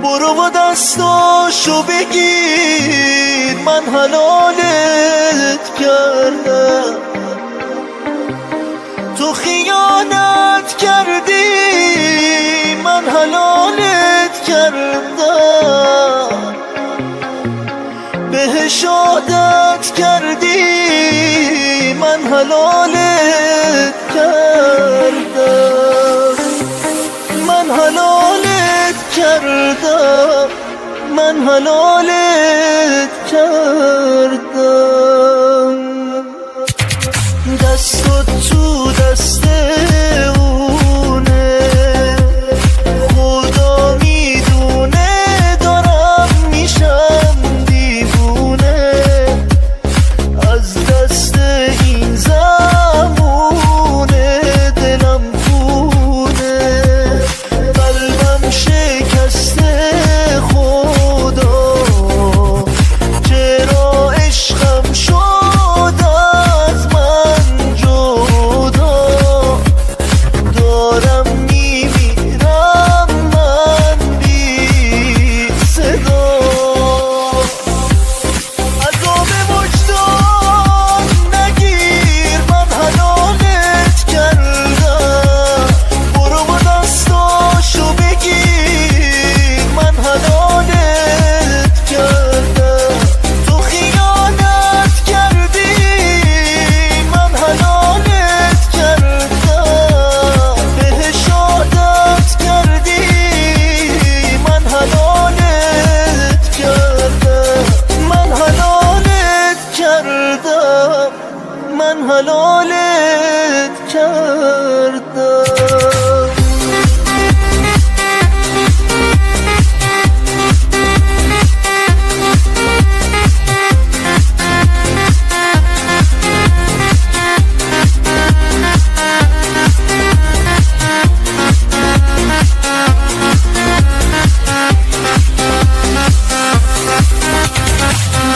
برو و دستاشو بگیر، من حلالت کردم. تو خیانت کردی، من حلالت کردم. بهش عادت کردی، من حلالت کردم. من حلالت کردم، من حلالت کردم. دستت تو دست اونه، خدا میدونه دارم میشم دیوونه. از دست این زمونه دلم خونه، قلبم شکسته خدا. چرا عشقم شد از من جدا، دارم میمیرم من بی صدا. عذاب وجدان نگیر، من حلالت کردم. برو و دستاشو بگیر، من حلالت کردم. تو خیانت کردی، من حلالت کردم. بهش عادت کردی، من حلالت کردم. من حلالت کردم، من حلالت کردم.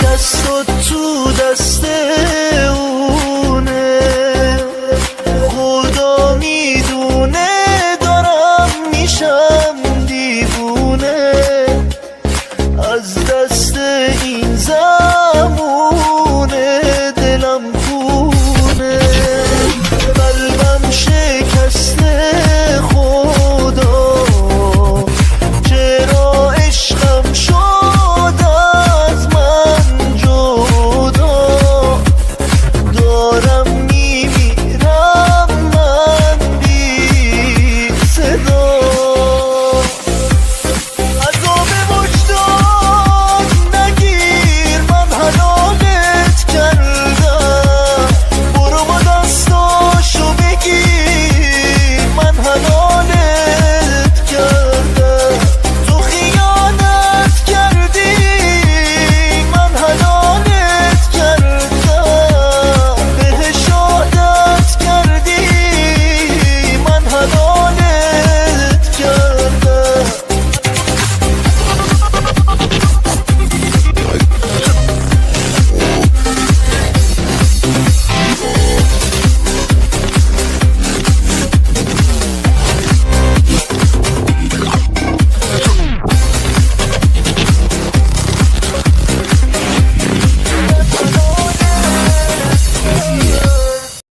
دستت تو دست اونه، خدا میدونه دارم میشم دیوونه. از